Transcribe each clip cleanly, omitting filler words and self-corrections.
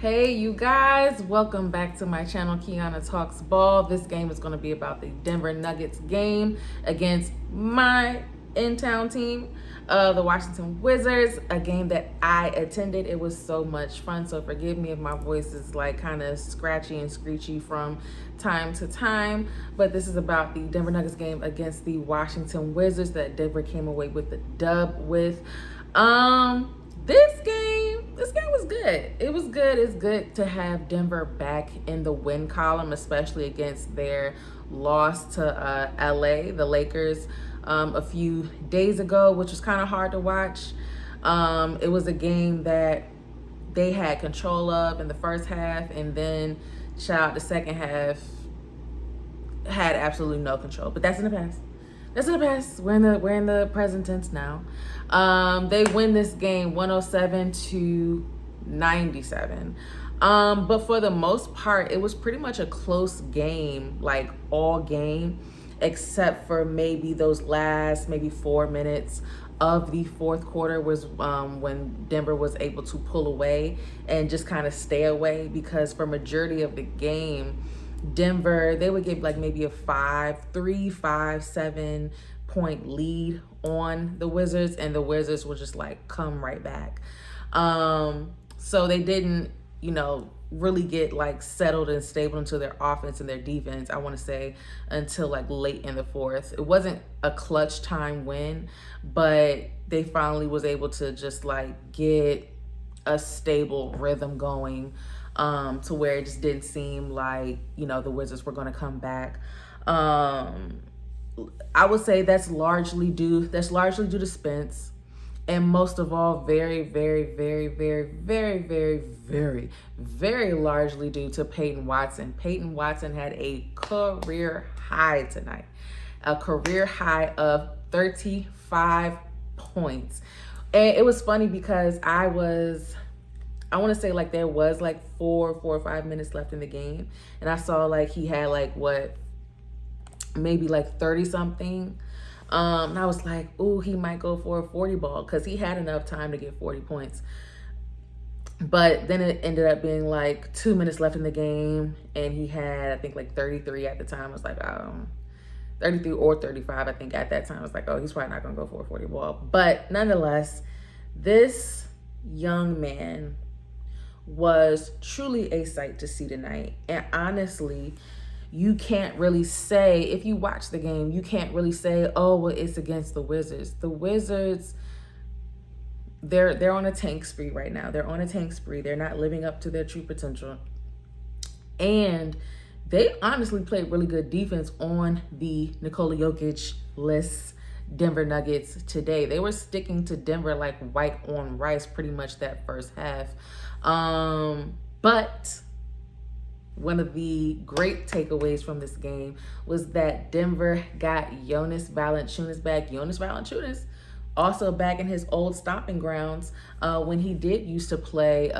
Hey you guys, welcome back to my channel, Kiana Talks Ball. This game is going to be about the Denver Nuggets game against my in-town team, the Washington Wizards, a game that I attended. It was so much fun, so forgive me if my voice is like kind of scratchy and screechy from time to time, but this is about the Denver Nuggets game against the Washington Wizards that Denver came away with the dub with. This game was good. It was good. It's good to have Denver back in the win column, especially against their loss to LA, the Lakers, a few days ago, which was kind of hard to watch. It was a game that they had control of in the first half, and then the second half had absolutely no control. But that's in the past. That's in the past. We're in the present tense now. They win this game 107-97. But for the most part, it was pretty much a close game, like all game, except for maybe those last maybe 4 minutes of the fourth quarter was when Denver was able to pull away and just kind of stay away, because for majority of the game, Denver, they would give like maybe a 7 point lead on the Wizards, and the Wizards would just like come right back. So they didn't, really get like settled and stable into their offense and their defense, I want to say, until like late in the fourth. It wasn't a clutch time win, but they finally was able to just like get a stable rhythm going, to where it just didn't seem like, the Wizards were going to come back. I would say that's largely due to Spence, and most of all, very, very, very, very, very, very, very, very largely due to Peyton Watson. Peyton Watson had a career high tonight, a career high of 35 points. And it was funny because I want to say like there was like 4 or 5 minutes left in the game, and I saw like he had like maybe like 30 something. And I was like, ooh, he might go for a 40 ball, because he had enough time to get 40 points. But then it ended up being like 2 minutes left in the game, and he had, I think, like 33 at the time. I was like, 33 or 35, I think, at that time. I was like, oh, he's probably not going to go for a 40 ball. But nonetheless, this young man was truly a sight to see tonight. And honestly, you can't really say, if you watch the game, you can't really say, oh, well, it's against the Wizards. The Wizards, they're on a tank spree right now. They're on a tank spree. They're not living up to their true potential. And they honestly played really good defense on the Nikola Jokic-less Denver Nuggets today. They were sticking to Denver like white on rice pretty much that first half. But one of the great takeaways from this game was that Denver got Jonas Valanciunas back. Jonas Valanciunas also back in his old stomping grounds, when he did used to play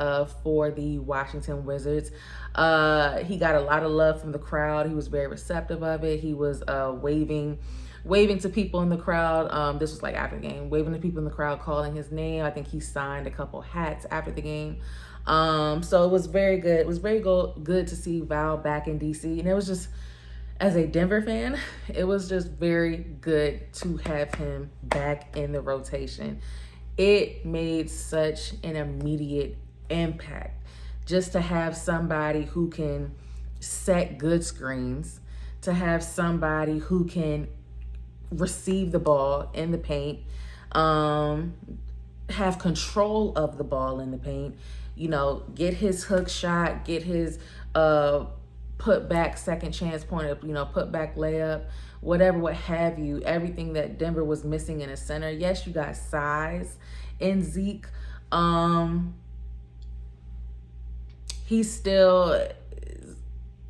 for the Washington Wizards. He got a lot of love from the crowd. He was very receptive of it. He was waving to people in the crowd. This was like after the game, waving to people in the crowd, calling his name. I think he signed a couple hats after the game. So it was very good. It was very good to see Val back in DC. And it was just, as a Denver fan, it was just very good to have him back in the rotation. It made such an immediate impact just to have somebody who can set good screens, to have somebody who can receive the ball in the paint, have control of the ball in the paint, get his hook shot, get his put back second chance point, put back layup, whatever, what have you, everything that Denver was missing in a center. Yes, you got size in Zeke.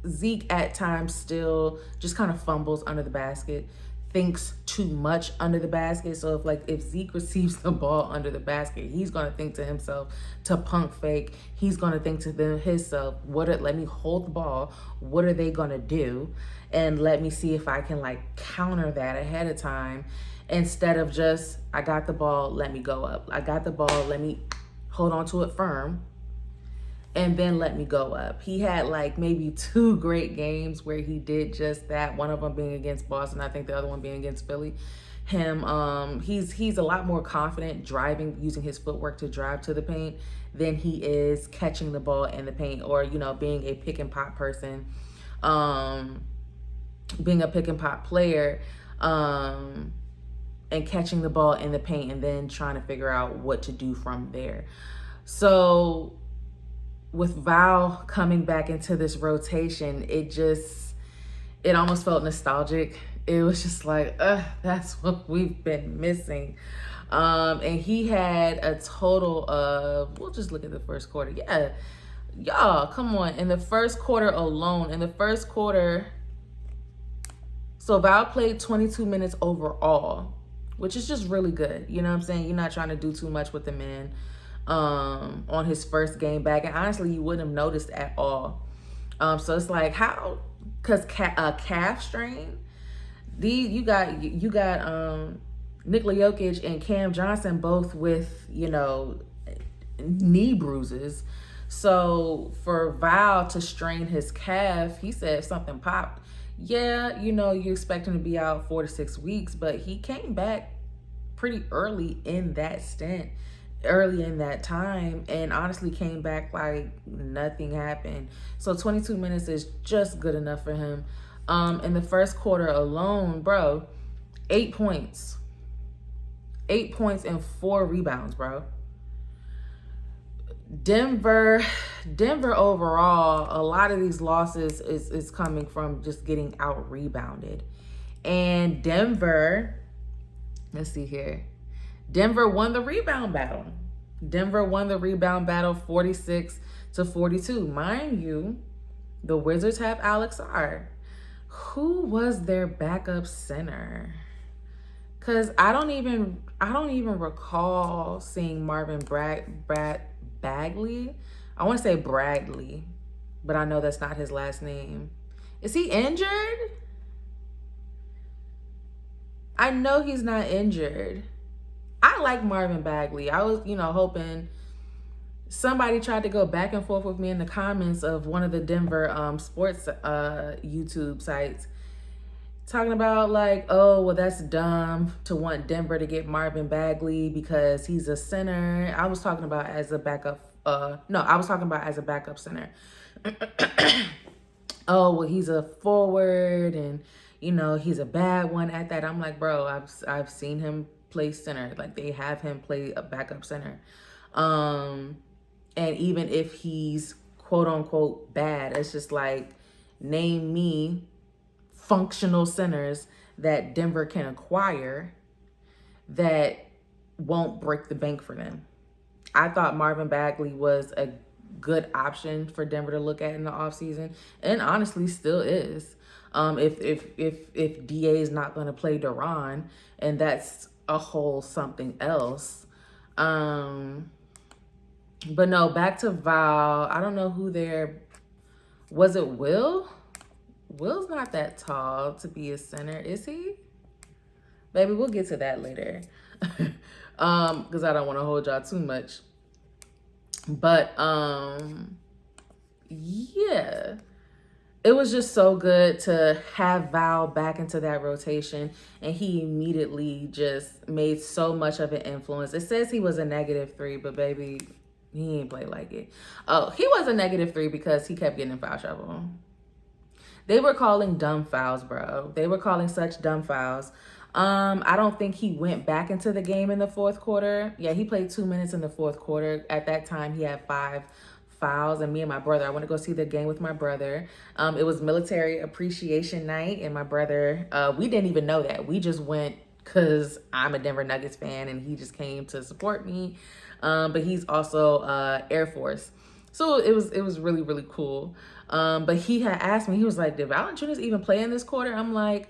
Zeke at times still just kind of fumbles under the basket, thinks too much under the basket. So if Zeke receives the ball under the basket, he's going to think to himself to punk fake. He's going to think to himself, let me hold the ball. What are they going to do? And let me see if I can counter that ahead of time, instead of just, I got the ball, let me go up. I got the ball, let me hold on to it firm. and then let me go up. He had like maybe 2 great games where he did just that. One of them being against Boston, I think the other one being against Philly. He's a lot more confident driving, using his footwork to drive to the paint than he is catching the ball in the paint, or being a pick and pop person, being a pick and pop player, and catching the ball in the paint and then trying to figure out what to do from there. So with Val coming back into this rotation, it almost felt nostalgic. It was just like, that's what we've been missing. And he had a total of, we'll just look at the first quarter. Yeah, y'all, come on. In the first quarter alone, so Val played 22 minutes overall, which is just really good. You know what I'm saying? You're not trying to do too much with the man on his first game back. And honestly, you wouldn't have noticed at all. So it's like, how? Because calf strain. You got Nikola Jokic and Cam Johnson both with, knee bruises. So for Val to strain his calf, he said something popped. Yeah, you expect him to be out 4 to 6 weeks, but he came back pretty early in that stint, early in that time, and honestly came back like nothing happened. So 22 minutes is just good enough for him. In the first quarter alone, bro, 8 points. 8 points and 4 rebounds, bro. Denver overall, a lot of these losses is coming from just getting out rebounded. And Denver, let's see here. Denver won the rebound battle. 46-42. Mind you, the Wizards have Alex R. Who was their backup center? Cause I don't even recall seeing Marvin Bagley. I want to say Bradley, but I know that's not his last name. Is he injured? I know he's not injured. I like Marvin Bagley. I was, hoping somebody tried to go back and forth with me in the comments of one of the Denver sports YouTube sites, talking about like, oh, well, that's dumb to want Denver to get Marvin Bagley because he's a center. I was talking about as a backup. I was talking about as a backup center. Oh, well, he's a forward and, he's a bad one at that. I'm like, bro, I've seen him play center. Like, they have him play a backup center. And even if he's quote unquote bad, it's just like, name me functional centers that Denver can acquire that won't break the bank for them. I thought Marvin Bagley was a good option for Denver to look at in the offseason, and honestly still is. If DA is not going to play Duran, and that's a whole something else. But no, back to Val. I don't know who was it Will? Will's not that tall to be a center, is he? Baby, we'll get to that later. Because I don't want to hold y'all too much. But yeah. It was just so good to have Val back into that rotation, and he immediately just made so much of an influence. It says he was a -3, but baby, he ain't play like it. Oh, he was a -3 because he kept getting in foul trouble. They were calling dumb fouls, bro. They were calling such dumb fouls. I don't think he went back into the game in the fourth quarter. Yeah, he played 2 minutes in the fourth quarter. At that time, he had 5 fouls, and me and my brother, I went to go see the game with my brother. It was military appreciation night, and my brother, we didn't even know that. We just went because I'm a Denver Nuggets fan, and he just came to support me. But he's also Air Force. So it was really, really cool. But he had asked me, he was like, did Valanciunas even play in this quarter? I'm like,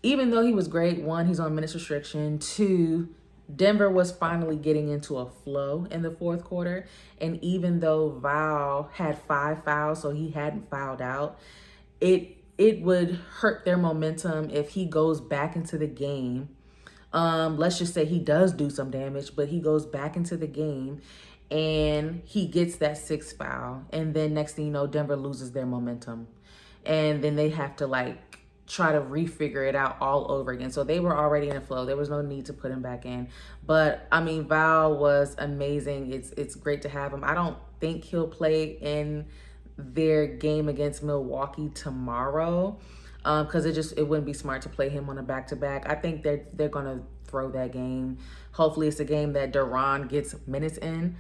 even though he was great, 1, he's on minutes restriction. 2, Denver was finally getting into a flow in the fourth quarter. And even though Val had 5 fouls, so he hadn't fouled out, it would hurt their momentum if he goes back into the game. Let's just say he does do some damage, but he goes back into the game and he gets that sixth foul. And then next thing you know, Denver loses their momentum. And then they have to like try to refigure it out all over again. So they were already in a flow. There was no need to put him back in. But I mean, Val was amazing. It's great to have him. I don't think he'll play in their game against Milwaukee tomorrow, because it wouldn't be smart to play him on a back-to-back. I think they're gonna throw that game. Hopefully it's a game that Duran gets minutes in,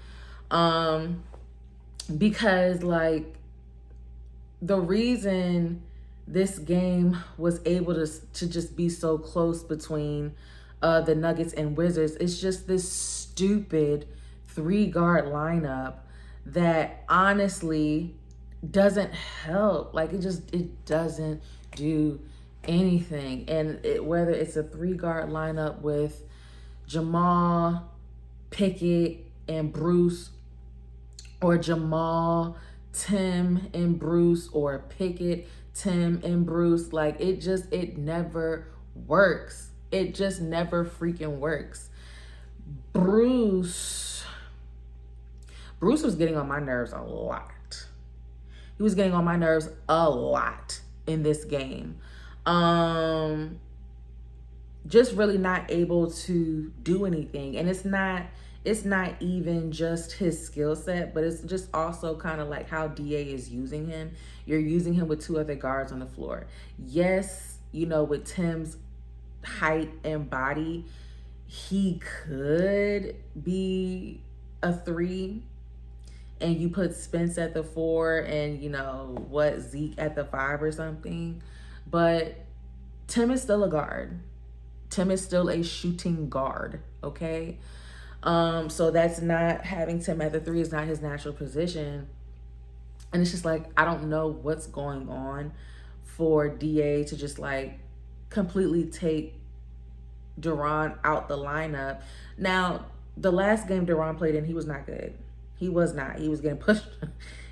because like the reason this game was able to just be so close between the Nuggets and Wizards is just this stupid 3-guard lineup that honestly doesn't help. Like it doesn't do anything. And whether it's a 3-guard lineup with Jamal, Pickett, and Bruce, or Jamal, Tim, and Bruce, or Pickett, Tim, and Bruce, like it never works. It just never freaking works. Bruce was getting on my nerves a lot. He was getting on my nerves a lot in this game. Just really not able to do anything. And it's not even just his skill set, but it's just also kind of like how DA is using him. You're using him with 2 other guards on the floor. Yes, with Tim's height and body, he could be a 3, and you put Spence at the 4 and Zeke at the 5 or something. But Tim is still a guard. Tim is still a shooting guard, okay? So that's not, having Tim at the 3 is not his natural position. And it's just like, I don't know what's going on for DA to just like completely take Duran out the lineup. Now, the last game Duran played in, he was not good. He was not. He was getting pushed.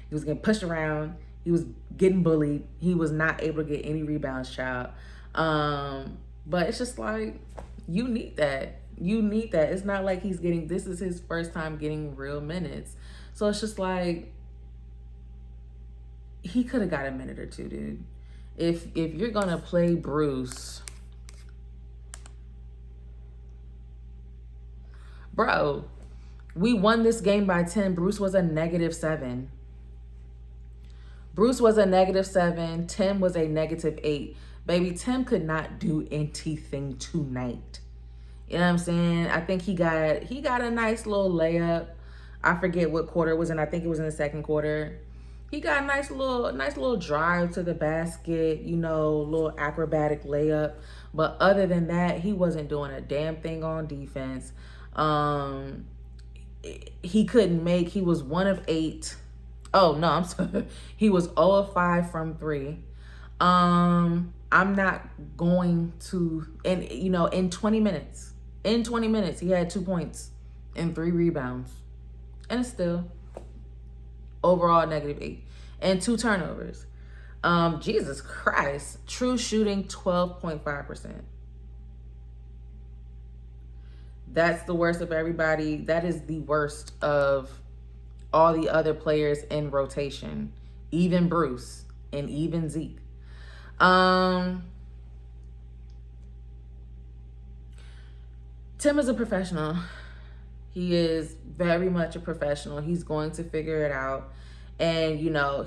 He was getting pushed around. He was getting bullied. He was not able to get any rebounds, child. But it's just like, you need that. You need that. It's not like this is his first time getting real minutes. So it's just like, he could have got a minute or 2, dude. If you're going to play Bruce, bro, we won this game by 10. Bruce was a -7. Bruce was a -7. Tim was a -8. Baby, Tim could not do anything tonight. You know what I'm saying? I think he got a nice little layup. I forget what quarter it was in. I think it was in the second quarter. He got a nice little drive to the basket, little acrobatic layup. But other than that, he wasn't doing a damn thing on defense. He couldn't make. He was 1 of 8. Oh no, I'm sorry. He was 0 of 5 from 3. I'm not going to. And in 20 minutes, he had 2 points and 3 rebounds, and it's still overall -8 and 2 turnovers. Jesus Christ. True shooting 12.5%. That's the worst of everybody. That is the worst of all the other players in rotation, even Bruce and even Zeke. Tim is a professional. He is very much a professional. He's going to figure it out. And,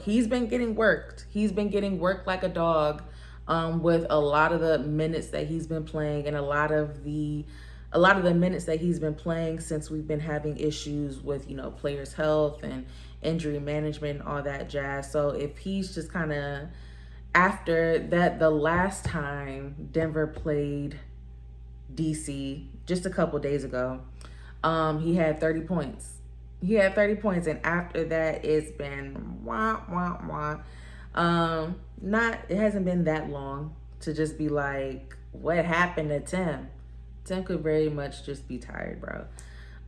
he's been getting worked. He's been getting worked like a dog, with a lot of the minutes that he's been playing, and a lot of the minutes that he's been playing since we've been having issues with, players' health and injury management and all that jazz. So if he's just kind of, after that, the last time Denver played DC just a couple days ago, he had 30 points. And after that, it's been it hasn't been that long to just be like, what happened to Tim? Tim could very much just be tired, bro.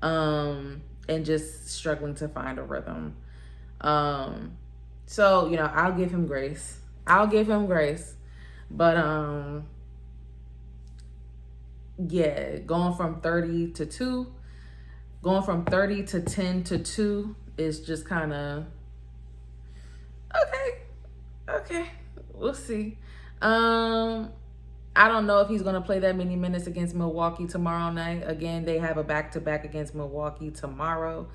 And just struggling to find a rhythm. So, I'll give him grace. But yeah, going from 30 to 2, Going from 30 to 10 to 2 is just kind of okay. Okay. We'll see. I don't know if he's going to play that many minutes against Milwaukee tomorrow night. Again, they have a back-to-back against Milwaukee tomorrow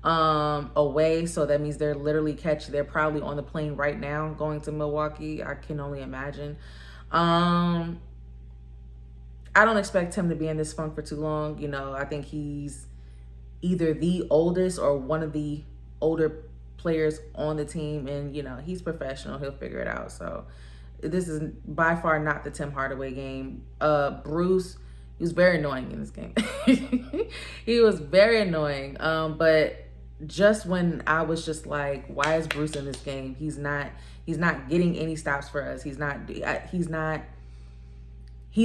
away. So that means they're probably on the plane right now going to Milwaukee. I can only imagine. I don't expect him to be in this funk for too long. You know, I think he's either the oldest or one of the older players on the team. And, you know, he's professional. He'll figure it out. So this is by far not the Tim Hardaway game. Bruce, he was very annoying in this game. He was very annoying. But just when I was just like, why is Bruce in this game? He's not getting any stops for us. He's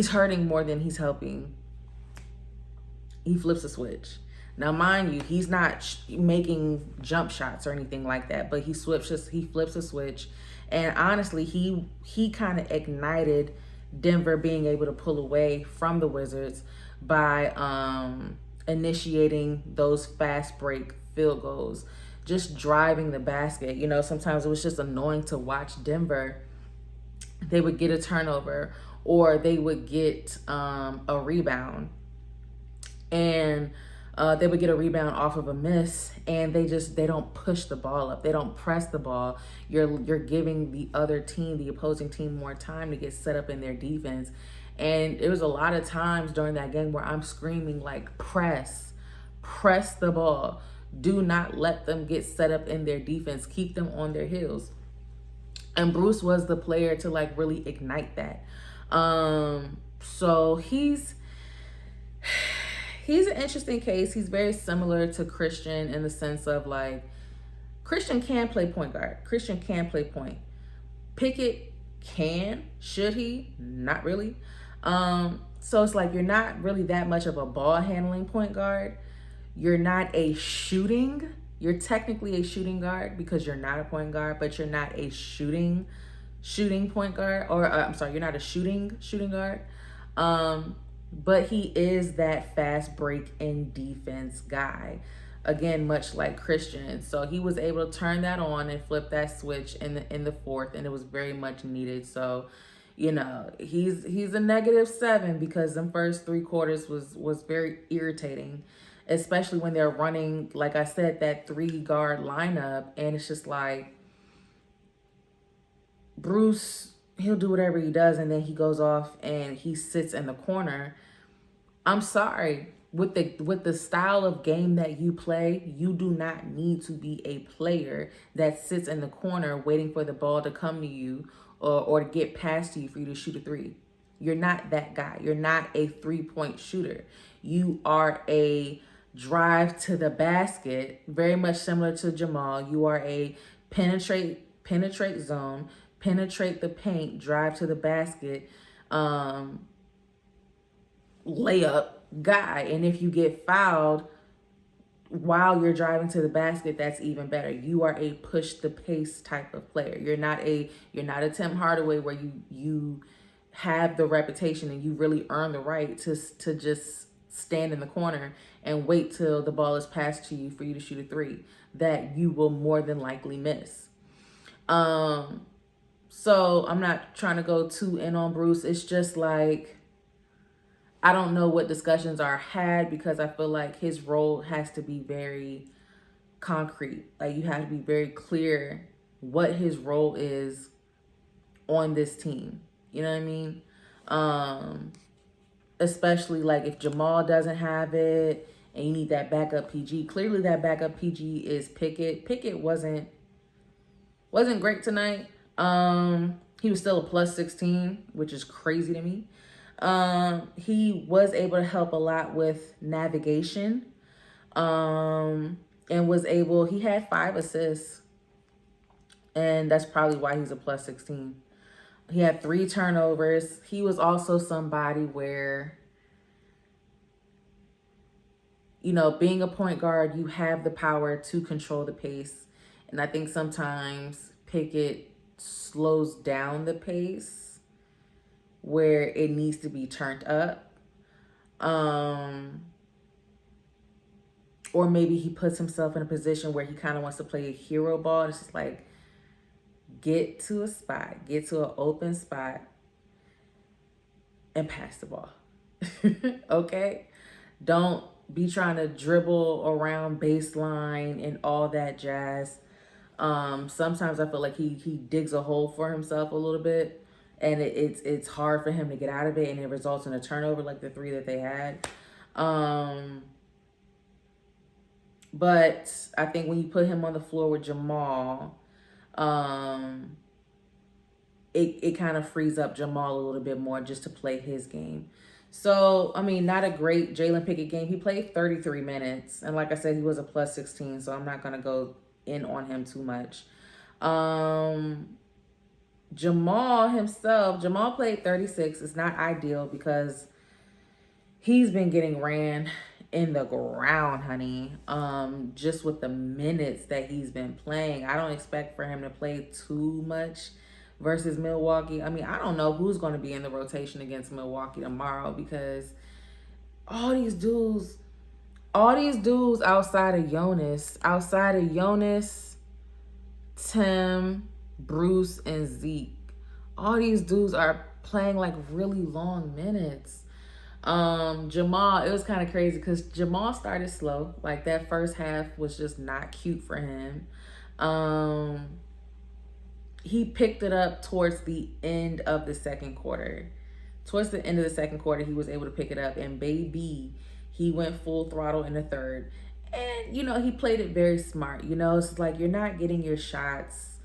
hurting more than he's helping. He flips a switch. Now, mind you, he's not making jump shots or anything like that, but he flips a switch. And honestly, he kind of ignited Denver being able to pull away from the Wizards by initiating those fast break field goals, just driving the basket. You know, sometimes it was just annoying to watch Denver. They would get a turnover or they would get a rebound. And they would get a rebound off of a miss, and they don't push the ball up. They don't press the ball. You're giving the opposing team, more time to get set up in their defense. And it was a lot of times during that game where I'm screaming like, press the ball. Do not let them get set up in their defense. Keep them on their heels. And Bruce was the player to like really ignite that. So he's an interesting case. He's very similar to Christian in the sense of like, Christian can play point guard. Christian can play point. Pickett can. Should he? Not really. So it's like, you're not really that much of a ball handling point guard. You're not you're technically a shooting guard because you're not a point guard, but you're not a shooting point guard. Or I'm sorry, you're not a shooting guard. But he is that fast break in defense guy. Again, much like Christian. So he was able to turn that on and flip that switch in the fourth, and it was very much needed. So, you know, he's a -7 because the first 3 quarters was very irritating, especially when they're running, like I said, that 3-guard lineup, and it's just like Bruce, he'll do whatever he does, and then he goes off and he sits in the corner. I'm sorry, with the style of game that you play, you do not need to be a player that sits in the corner waiting for the ball to come to you or to get past you for you to shoot a 3. You're not that guy. You're not a 3-point shooter. You are a drive to the basket, very much similar to Jamal. You are a penetrate zone, penetrate the paint, drive to the basket, layup guy. And if you get fouled while you're driving to the basket, that's even better. You are a push the pace type of player. You're not a Tim Hardaway where you have the reputation and you really earn the right to just stand in the corner and wait till the ball is passed to you for you to shoot a 3 that you will more than likely miss. So I'm not trying to go too in on Bruce. It's just like, I don't know what discussions are had because I feel like his role has to be very concrete. Like, you have to be very clear what his role is on this team. You know what I mean? Especially like if Jamal doesn't have it and you need that backup PG. Clearly that backup PG is Pickett. Pickett wasn't great tonight. He was still a +16, which is crazy to me. He was able to help a lot with navigation. And he had 5 assists. And that's probably why he's a +16. He had 3 turnovers. He was also somebody where, you know, being a point guard, you have the power to control the pace. And I think sometimes Pickett slows down the pace where it needs to be turned up. or maybe he puts himself in a position where he kind of wants to play a hero ball. It's just like, get to a spot, get to an open spot, and pass the ball. Okay? Don't be trying to dribble around baseline and all that jazz. Sometimes I feel like he digs a hole for himself a little bit, and it's hard for him to get out of it, and it results in a turnover like the 3 that they had. But I think when you put him on the floor with Jamal, it kind of frees up Jamal a little bit more just to play his game. So, I mean, not a great Jalen Pickett game. He played 33 minutes. And like I said, he was a plus 16, so I'm not going to go in on him too much. Jamal himself, Jamal played 36. It's not ideal because he's been getting ran in the ground, honey. Just with the minutes that he's been playing. I don't expect for him to play too much versus Milwaukee. I mean, I don't know who's going to be in the rotation against Milwaukee tomorrow, because all these dudes outside of Jonas, Tim, Bruce, and Zeke, all these dudes are playing like really long minutes. Jamal, it was kind of crazy because Jamal started slow. Like that first half was just not cute for him. He picked it up towards the end of the second quarter. Towards the end of the second quarter, he was able to pick it up, and baby, he went full throttle in the third. And, he played it very smart. It's like you're not getting your shots.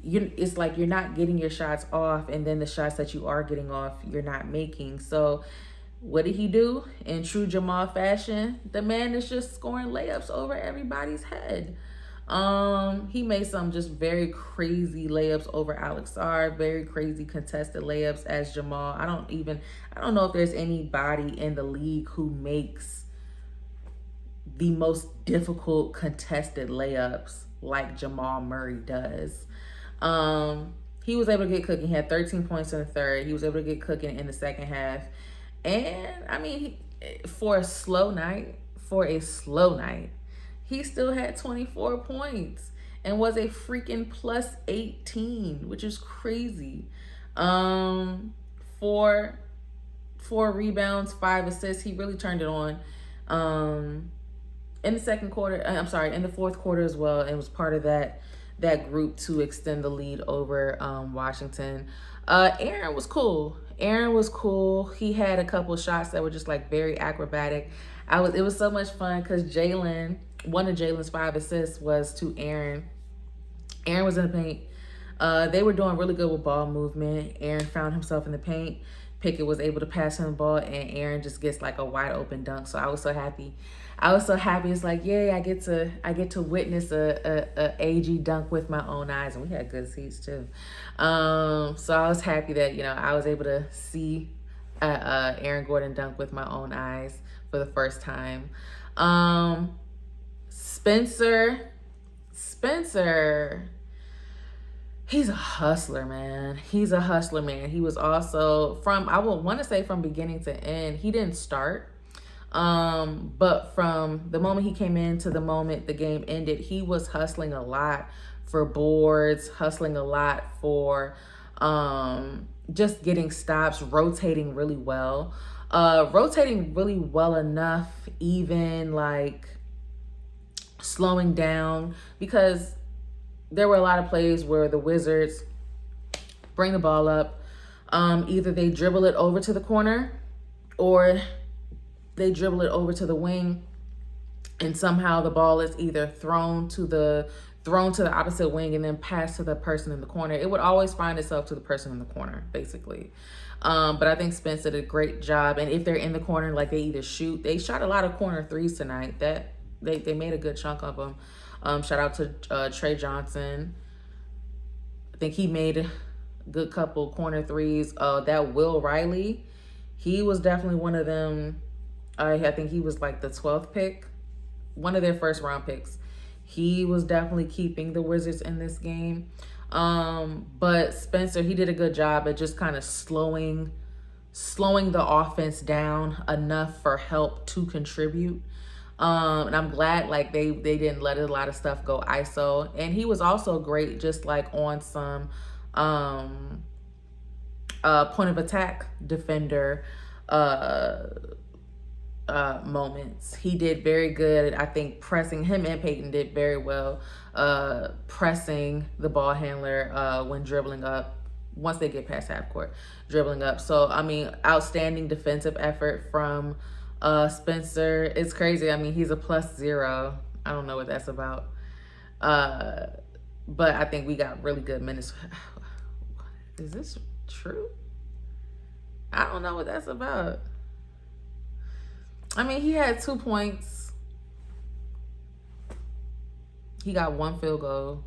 It's like you're not getting your shots off, and then the shots that you are getting off, you're not making. So what did he do? In true Jamal fashion, the man is just scoring layups over everybody's head. He made some just very crazy layups over Alex Sarr, very crazy contested layups as Jamal. I don't know if there's anybody in the league who makes the most difficult contested layups like Jamal Murray does. He was able to get cooking. He had 13 points in the third. He was able to get cooking in the second half. And I mean, for a slow night, he still had 24 points and was a freaking plus 18, which is crazy. 4 rebounds, 5 assists. He really turned it on. In the second quarter, in the fourth quarter as well. It was part of that group to extend the lead over Washington. Aaron was cool. He had a couple of shots that were just like very acrobatic. It was so much fun because one of Jalen's 5 assists was to Aaron. Aaron was in the paint. They were doing really good with ball movement. Aaron found himself in the paint. Pickett was able to pass him the ball, and Aaron just gets like a wide open dunk. So I was so happy. It's like, yay, I get to witness a AG dunk with my own eyes, and we had good seats too. So I was happy that I was able to see Aaron Gordon dunk with my own eyes for the first time. Spencer, he's a hustler, man. He was also I would want to say from beginning to end, he didn't start. But from the moment he came in to the moment the game ended, he was hustling a lot for boards, hustling a lot for just getting stops, rotating really well enough, even like slowing down, because there were a lot of plays where the Wizards bring the ball up. Either they dribble it over to the corner or they dribble it over to the wing, and somehow the ball is either thrown to the opposite wing and then passed to the person in the corner. It would always find itself to the person in the corner, basically. But I think Spence did a great job. And if they're in the corner, like they shot a lot of corner threes tonight. That they made a good chunk of them. Shout out to Trey Johnson. I think he made a good couple corner threes. That Will Riley, he was definitely one of them. I think he was like the 12th pick, one of their first round picks. He was definitely keeping the Wizards in this game. But Spencer, he did a good job at just kind of slowing the offense down enough for help to contribute. And I'm glad like they didn't let a lot of stuff go ISO. And he was also great just like on some point of attack defender uh moments. He did very good. I think pressing him and Peyton did very well, pressing the ball handler when dribbling up, once they get past half court, dribbling up. So, I mean, outstanding defensive effort from Spencer. It's crazy. I mean, he's a +0. I don't know what that's about. But I think we got really good minutes. Is this true? I don't know what that's about. I mean, he had 2 points. He got 1 field goal.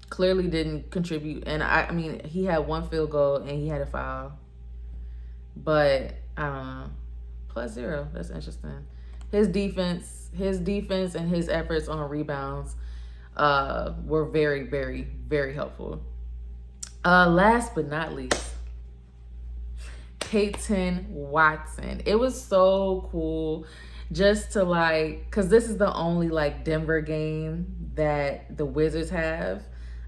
Clearly didn't contribute. And I mean, he had 1 field goal and he had a foul. But I don't know. +0. That's interesting. His defense and his efforts on rebounds were very, very, very helpful. Last but not least, Peyton Watson. It was so cool just to like, because this is the only like Denver game that the Wizards have.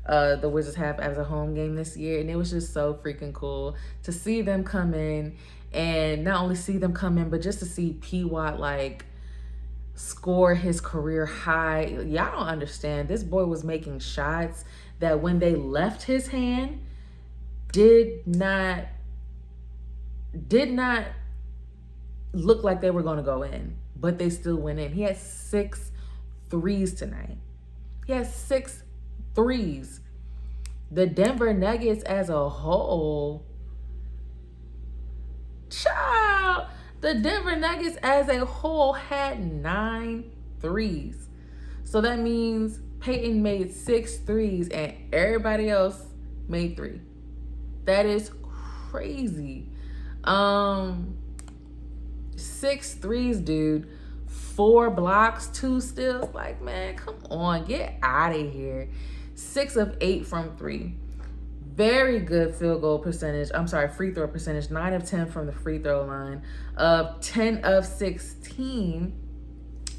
The Wizards have as a home game this year, and it was just so freaking cool to see them come in, and not only see them come in, but just to see P. Watt like score his career high. Y'all don't understand. This boy was making shots that when they left his hand did not look like they were going to go in, but they still went in. He had 6 threes tonight. He had 6 threes. The Denver Nuggets as a whole, child, the Denver Nuggets as a whole had 9 threes. So that means Peyton made 6 threes and everybody else made 3. That is crazy. 6 threes, dude. 4 blocks, 2 steals. Like, man, come on, get out of here. 6 of 8 from 3. Very good free throw percentage. 9 of 10 from the free throw line. 10 of 16.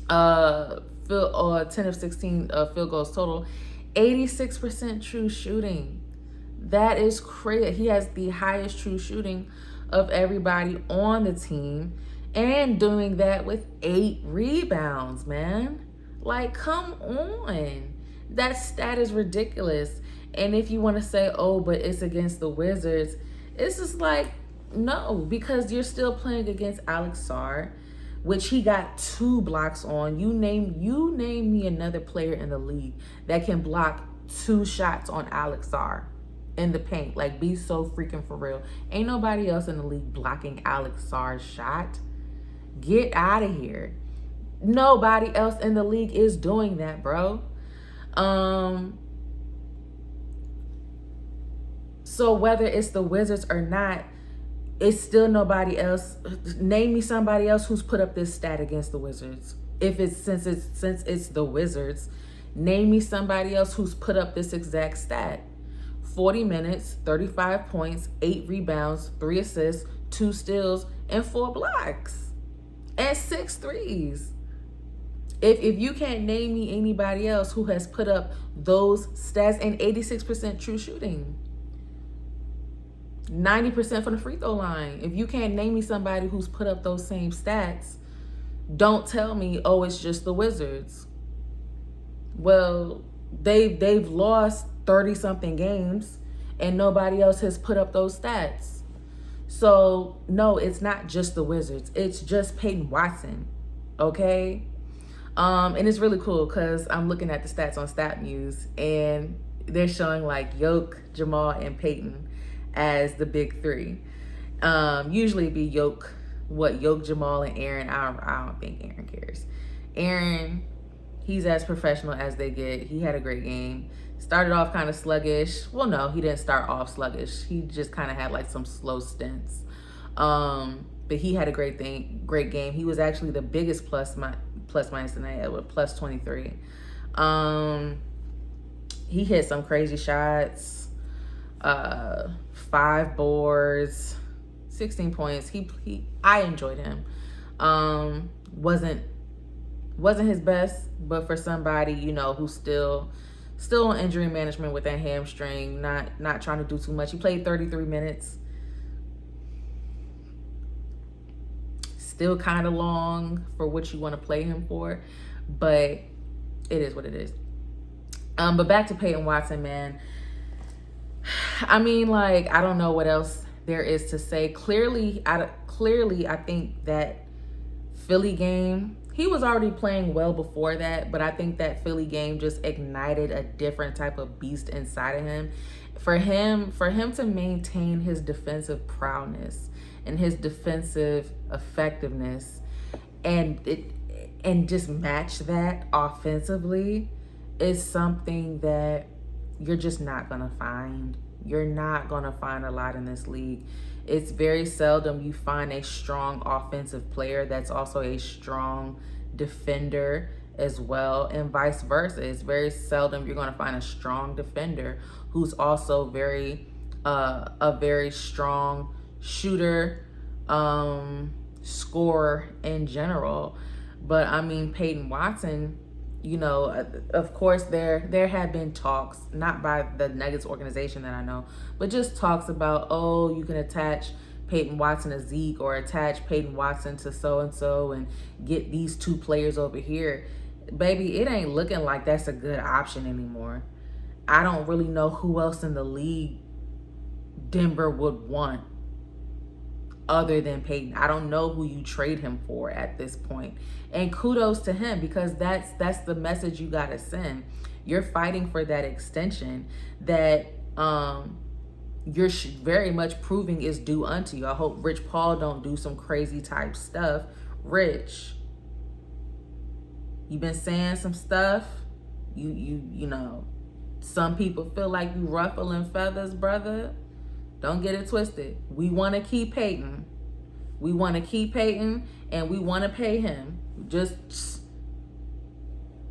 10 of 16 field goals total. 86% true shooting. That is crazy. He has the highest true shooting of everybody on the team, and doing that with 8 rebounds, man. Like, come on. That stat is ridiculous. And if you want to say, oh, but it's against the Wizards, it's just like, no, because you're still playing against Alex Sarr, which he got 2 blocks on. You name me another player in the league that can block 2 shots on Alex Sarr in the paint. Like, be so freaking for real. Ain't nobody else in the league blocking Alex Sarr's shot. Get out of here. Nobody else in the league is doing that, bro. So whether it's the Wizards or not, it's still nobody else. Name me somebody else who's put up this stat against the Wizards. Since it's the Wizards, name me somebody else who's put up this exact stat. 40 minutes, 35 points, 8 rebounds, 3 assists, 2 steals, and 4 blocks. And 6 threes. If you can't name me anybody else who has put up those stats, and 86% true shooting, 90% from the free throw line. If you can't name me somebody who's put up those same stats, don't tell me, oh, it's just the Wizards. Well, they've lost 30-something games, and nobody else has put up those stats. So, no, it's not just the Wizards. It's just Peyton Watson, okay? And it's really cool because I'm looking at the stats on StatMuse, and they're showing like Yoke, Jamal, and Peyton as the big 3. Usually it'd be Yoke, Jamal, and Aaron. I don't think Aaron cares. Aaron, he's as professional as they get. He had a great game. Started off kind of sluggish. Well, no, he didn't start off sluggish. He just kind of had like some slow stints. But he had a great game. He was actually the biggest plus minus tonight with +23. He hit some crazy shots. 5 boards, 16 points. I enjoyed him. wasn't his best, but for somebody, you know, who's still on injury management with that hamstring, not trying to do too much. He played 33 minutes. Still kind of long for what you want to play him for, but it is what it is. But back to Peyton Watson, man. I mean, like, I don't know what else there is to say. Clearly, I think that Philly game, he was already playing well before that, but I think that Philly game just ignited a different type of beast inside of him. For him to maintain his defensive prowess and his defensive effectiveness and just match that offensively is something that you're just not gonna find. You're not gonna find a lot in this league. It's very seldom you find a strong offensive player that's also a strong defender as well, and vice versa. It's very seldom you're gonna find a strong defender who's also a very strong shooter, scorer in general. But I mean, Peyton Watson, you know, of course there have been talks, not by the Nuggets organization that I know, but just talks about, oh, you can attach Peyton Watson to Zeke or attach Peyton Watson to so-and-so and get these two players over here. Baby, it ain't looking like that's a good option anymore. I don't really know who else in the league Denver would want other than Peyton. I don't know who you trade him for at this point. And kudos to him, because that's the message you got to send. You're fighting for that extension that you're very much proving is due unto you. I hope Rich Paul don't do some crazy type stuff. Rich, you've been saying some stuff. You know, some people feel like you ruffling feathers, brother. Don't get it twisted. We want to keep Peyton. We want to keep Peyton, and we want to pay him. Just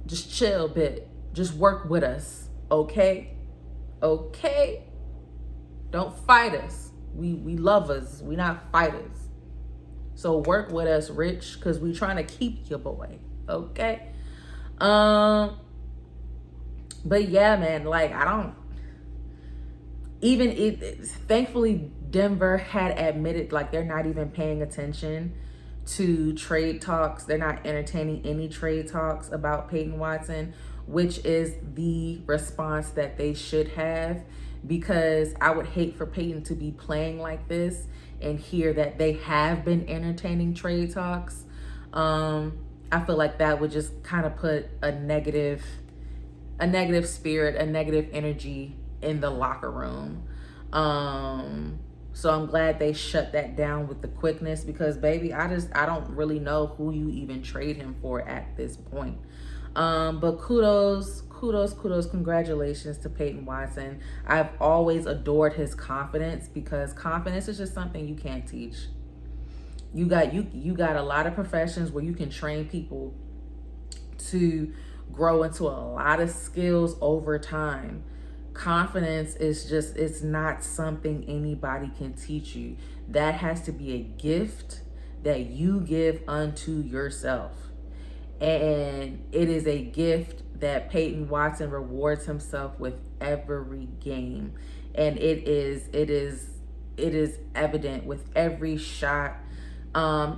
chill a bit. Just work with us, okay? Okay? Don't fight us. We lovers. We not fighters. So work with us, Rich, because we trying to keep your boy, okay? But yeah, man, like, I don't... Thankfully, Denver had admitted, like, they're not even paying attention to trade talks. They're not entertaining any trade talks about Peyton Watson, which is the response that they should have, because I would hate for Peyton to be playing like this and hear that they have been entertaining trade talks. I feel like that would just kind of put a negative spirit, a negative energy in the locker room. So I'm glad they shut that down with the quickness, because baby, I don't really know who you even trade him for at this point. But kudos, congratulations to Peyton Watson. I've always adored his confidence, because confidence is just something you can't teach. You got a lot of professions where you can train people to grow into a lot of skills over time. Confidence is just, it's not something anybody can teach you. That has to be a gift that you give unto yourself. And it is a gift that Peyton Watson rewards himself with every game. And it is evident with every shot. I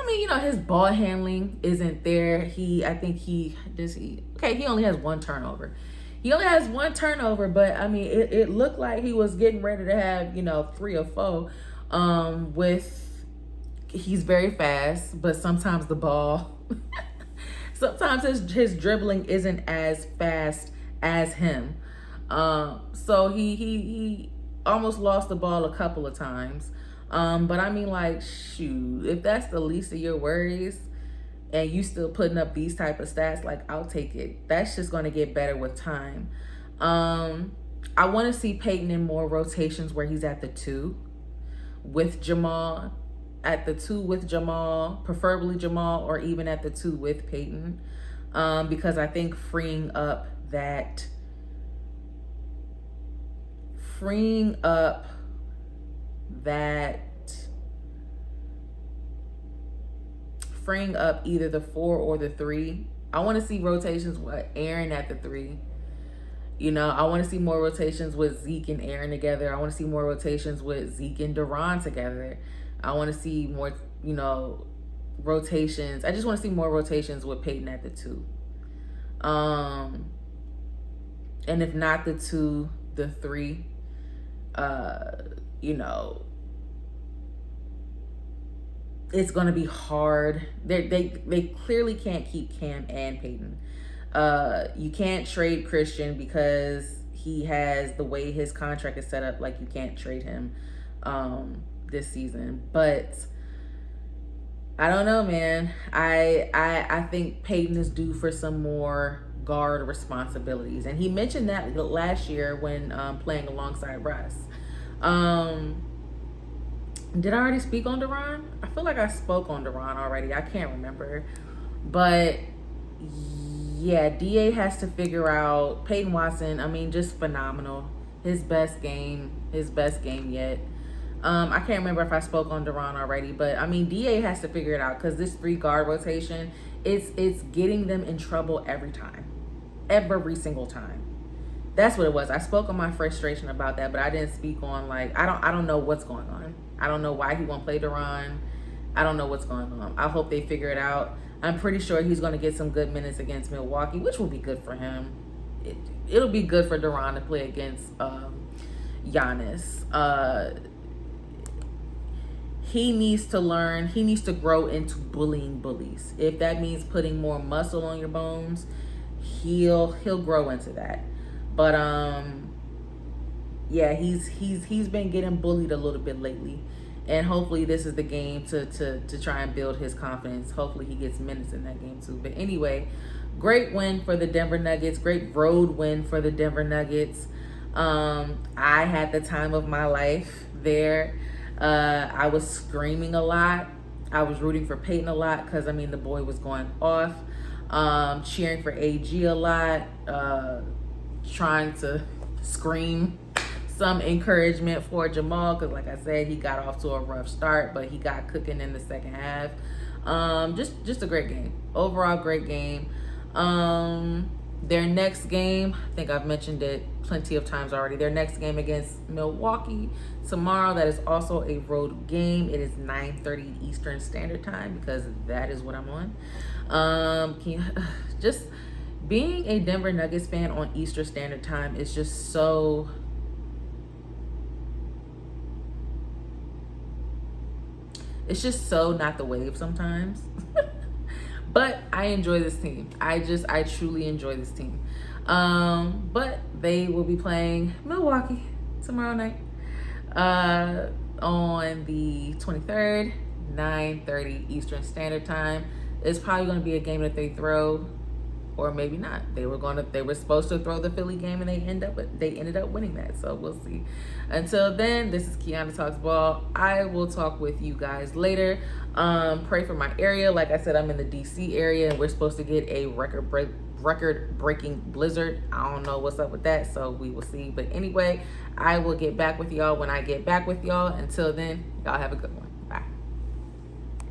mean, you know, his ball handling isn't there. He only has one turnover. He only has one turnover, but I mean, it looked like he was getting ready to have, you know, 3 or 4. He's very fast, but sometimes the ball, sometimes his dribbling isn't as fast as him. So he almost lost the ball a couple of times. But I mean, like, shoot, if that's the least of your worries and you still putting up these type of stats, like, I'll take it. That's just going to get better with time. I want to see Peyton in more rotations where he's at the 2 with Jamal, preferably Jamal, or even at the 2 with Peyton. Because I think freeing up that freeing up either the 4 or the 3. I want to see rotations with Aaron at the 3. You know, I want to see more rotations with Zeke and Aaron together. I want to see more rotations with Zeke and Deron together. I want to see more, you know, rotations. I just want to see more rotations with Peyton at the 2. And if not the 2, the 3. You know, it's going to be hard. They clearly can't keep Cam and Peyton. You can't trade Christian because he has the way his contract is set up. Like, you can't trade him this season. But I don't know, man. I think Peyton is due for some more guard responsibilities, and he mentioned that last year when playing alongside Russ. Did I already speak on Deron? I feel like I spoke on Deron already. I can't remember. But yeah, DA has to figure out Peyton Watson. I mean, just phenomenal. His best game yet. I can't remember if I spoke on Deron already, but I mean, DA has to figure it out because this 3 guard rotation, it's getting them in trouble every time, every single time. That's what it was. I spoke on my frustration about that, but I didn't speak on, like, I don't know what's going on. I don't know why he won't play Deron. I don't know what's going on. I hope they figure it out. I'm pretty sure he's going to get some good minutes against Milwaukee, which will be good for him. It'll be good for Deron to play against Giannis. He needs to learn. He needs to grow into bullying bullies. If that means putting more muscle on your bones, he'll grow into that. But yeah, he's been getting bullied a little bit lately, and hopefully this is the game to try and build his confidence. Hopefully he gets minutes in that game too. But anyway, great win for the Denver Nuggets. Great road win for the Denver Nuggets. I had the time of my life there. I was screaming a lot. I was rooting for Peyton a lot because, I mean, the boy was going off. Cheering for AG a lot. Trying to scream some encouragement for Jamal because, like I said, he got off to a rough start, but he got cooking in the second half. Just a great game. Overall, great game. Their next game, I think I've mentioned it plenty of times already. Their next game against Milwaukee tomorrow. That is also a road game. It is 9:30 Eastern Standard Time because that is what I'm on. Just being a Denver Nuggets fan on Eastern Standard Time is just so... It's just so not the wave sometimes. But I enjoy this team. I truly enjoy this team. But they will be playing Milwaukee tomorrow night on the 23rd, 9:30 Eastern Standard Time. It's probably going to be a game that they throw, or maybe not. They were supposed to throw the Philly game, and they ended up winning that. So we'll see. Until then, this is Kiana Talks Ball. I will talk with you guys later. Pray for my area. Like I said, I'm in the DC area, and we're supposed to get a record-breaking blizzard. I don't know what's up with that, so we will see. But anyway, I will get back with y'all when I get back with y'all. Until then, y'all have a good one.